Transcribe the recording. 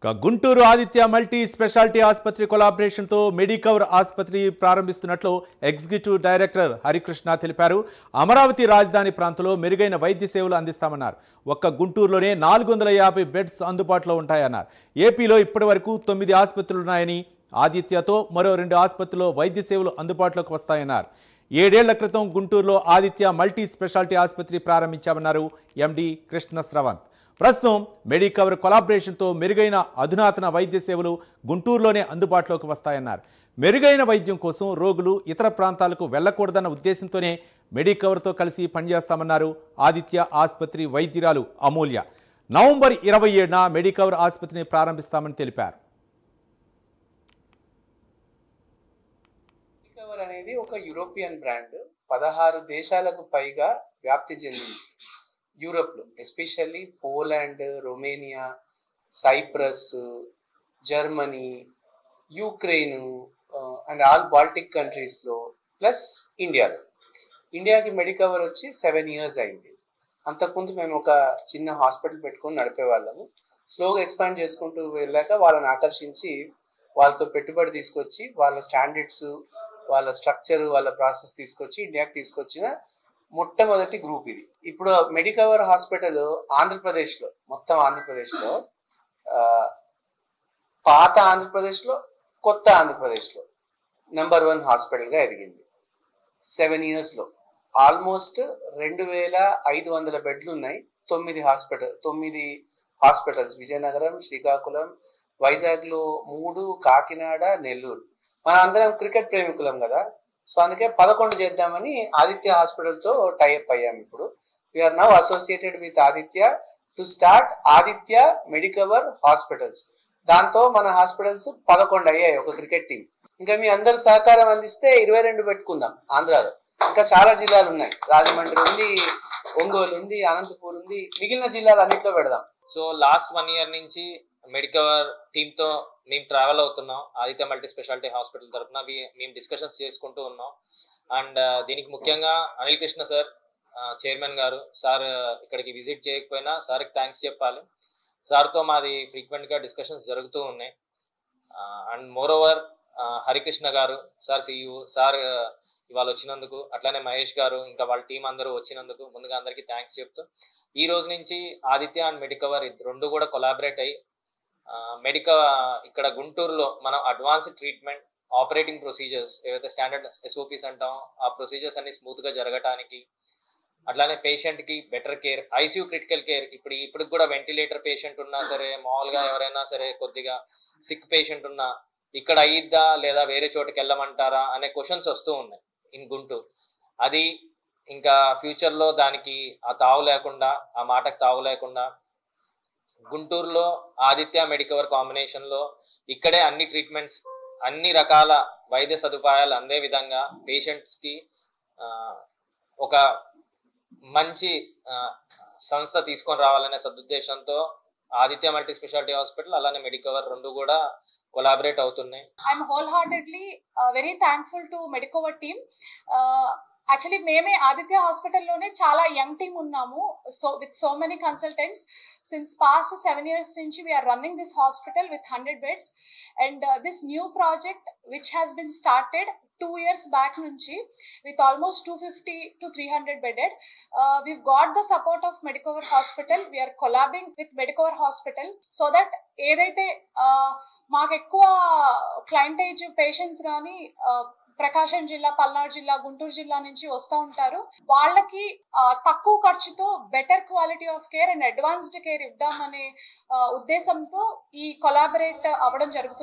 Guntur Aditya multi speciality ఆసుపత్రి కొలాబరేషన్తో Medicover ఆసుపత్రి ప్రారంభిస్తున్నట్లు executive director Harikrishna తెలిపారు. అమరావతి రాజధాని ప్రాంతంలో మెరుగైన వైద్య సేవలు అందిస్తామన్నారు. ఒక్క గుంటూరులోనే 450 బెడ్స్ అందుబాటులో ఉంటాయన్నారు. ఏపీలో ఇప్పటివరకు 9 ఆసుపత్రులున్నాయని, ఆదిత్యతో మరో 2 ఆసుపత్రుల్లో వైద్య సేవలు అందుబాటులోకి వస్తాయన్నారు. 7 ఏళ్ల క్రితం గుంటూరులో ఆదిత్య మల్టీ స్పెషాలిటీ ఆసుపత్రి ప్రారంభించామన్నారు ఎండి కృష్ణ శ్రవంత్. ప్రస్తుతం మెడికవర్ కొలాబరేషన్తో మెరుగైన అధునాతన వైద్య సేవలు గుంటూరులోనే అందుబాటులోకి వస్తాయన్నారు. మెరుగైన వైద్యం కోసం రోగులు ఇతర ప్రాంతాలకు వెళ్లకూడదన్న ఉద్దేశంతోనే మెడికవర్తో కలిసి పనిచేస్తామన్నారు ఆదిత్య ఆసుపత్రి వైద్యురాలు అమూల్య. నవంబర్ 27న మెడికవర్ ఆసుపత్రిని ప్రారంభిస్తామని తెలిపారు. మెడికవర్ అనేది ఒక యూరోపియన్ బ్రాండ్. 16 దేశాలకు పైగా వ్యాప్తి చెందింది. యూరోప్లో especially Poland, Romania, Cyprus, Germany, Ukraine and all Baltic కంట్రీస్లో, ప్లస్ ఇండియాకి మెడికవర్ వచ్చి 7 ఇయర్స్ అయింది. అంతకుముందు మేము ఒక చిన్న హాస్పిటల్ పెట్టుకొని నడిపేవాళ్ళము. స్లోగా ఎక్స్పాండ్ చేసుకుంటూ వెళ్ళాక వాళ్ళని ఆకర్షించి వాళ్ళతో పెట్టుబడి తీసుకొచ్చి వాళ్ళ స్టాండర్డ్స్, వాళ్ళ స్ట్రక్చర్, వాళ్ళ ప్రాసెస్ తీసుకొచ్చి ఇండియాకి తీసుకొచ్చిన మొట్టమొదటి గ్రూప్ ఇది. ఇప్పుడు మెడికవర్ హాస్పిటల్ ఆంధ్రప్రదేశ్లో, మొత్తం ఆంధ్రప్రదేశ్లో, పాత ఆంధ్రప్రదేశ్లో, కొత్త ఆంధ్రప్రదేశ్లో నెంబర్ 1 హాస్పిటల్గా ఎదిగింది. 7 ఇయర్స్లో ఆల్మోస్ట్ 2500 బెడ్లు ఉన్నాయి. 9 హాస్పిటల్స్ విజయనగరం, శ్రీకాకుళం, వైజాగ్లో 3, కాకినాడ, నెల్లూరు. మన అందరం క్రికెట్ ప్రేమికులం కదా, సో అందుకే 11 చేద్దామని ఆదిత్య హాస్పిటల్తో టైఅప్ అయ్యాం. ఇప్పుడు we are now associated with Aditya to start Aditya Medicover hospitals. దాంతో మన హాస్పిటల్స్ 11 అయ్యాయి, ఒక క్రికెట్ టీం. ఇంకా మీ అందరు సహకారం అందిస్తే 22 పెట్టుకుందాం. ఆంధ్రాలో ఇంకా చాలా జిల్లాలు ఉన్నాయి. రాజమండ్రి ఉంది, ఒంగోలు ఉంది, అనంతపూర్ ఉంది. మిగిలిన జిల్లాలు అన్నింటిలో పెడదాం. సో లాస్ట్ 1 ఇయర్ నుంచి మెడికవర్ టీంతో మేము ట్రావెల్ అవుతున్నాం. ఆదిత్య మల్టీ స్పెషాలిటీ హాస్పిటల్ తరఫున మేము డిస్కషన్స్ చేసుకుంటూ ఉన్నాం. అండ్ దీనికి ముఖ్యంగా అనిల్ కృష్ణ సార్, చైర్మన్ గారు, సార్ ఇక్కడికి విజిట్ చేయకపోయినా సార్కి థ్యాంక్స్ చెప్పాలి. సార్తో మాది ఫ్రీక్వెంట్గా డిస్కషన్స్ జరుగుతూ ఉన్నాయి. అండ్ మోర్ ఓవర్ హరికృష్ణ గారు, సార్ సిఇఓ సార్ ఇవాళ వచ్చినందుకు, అట్లానే మహేష్ గారు, ఇంకా వాళ్ళ టీం అందరూ వచ్చినందుకు ముందుగా అందరికీ థ్యాంక్స్ చెప్తూ, ఈ రోజు నుంచి ఆదిత్య అండ్ మెడికవర్ 2 కూడా కొలాబరేట్ అయ్యి ఇక్కడ గుంటూరులో మనం అడ్వాన్స్డ్ ట్రీట్మెంట్, ఆపరేటింగ్ ప్రొసీజర్స్, ఏవైతే స్టాండర్డ్ SOPs అంటామో ఆ ప్రొసీజర్స్ అన్ని స్మూత్గా జరగటానికి, అట్లానే పేషెంట్కి better care, ICU critical care. ఇప్పుడు కూడా వెంటిలేటర్ పేషెంట్ ఉన్నా సరే, మామూలుగా ఎవరైనా సరే కొద్దిగా సిక్ పేషెంట్ ఉన్నా ఇక్కడ అయ్యిద్దా లేదా వేరే చోటుకి వెళ్ళమంటారా అనే క్వశ్చన్స్ వస్తూ ఉన్నాయి ఇన్ గుంటూరు. అది ఇంకా ఫ్యూచర్లో దానికి ఆ మాటకు తావు లేకుండా గుంటూరులో ఆదిత్య మెడికవర్ కాంబినేషన్లో ఇక్కడే అన్ని ట్రీట్మెంట్స్, అన్ని రకాల వైద్య సదుపాయాలు అందే విధంగా పేషెంట్స్కి ఒక మంచి సంస్థ తీసుకొని రావాలనే సదుద్దేశంతో ఆదిత్య మల్టీ స్పెషాలిటీ హాస్పిటల్ అలానే మెడికవర్ 2 కూడా కొలాబరేట్ అవుతున్నాయి. I'm wholeheartedly very thankful to Medicover team. Actually మేమే ఆదిత్య హాస్పిటల్లోనే చాలా యంగ్ టీమ్ ఉన్నాము. With so many consultants since past 7 years నుంచి we are running this hospital with 100 beds, and this new project which has been started 2 years back nunchi with almost 250 to 300 bedded. We've got the support of Medicover Hospital. We are collabing with Medicover Hospital so that ఏదైతే మాకు ఎక్కువ క్లయింటేజ్ patients కానీ ప్రకాశం జిల్లా, పల్నాడు జిల్లా, గుంటూరు జిల్లా నుంచి వస్తూ ఉంటారు, వాళ్ళకి తక్కువ ఖర్చుతో better quality of care and advanced care ఇద్దామనే ఉద్దేశంతో ఈ కొలాబరేట్ అవ్వడం జరుగుతుంది.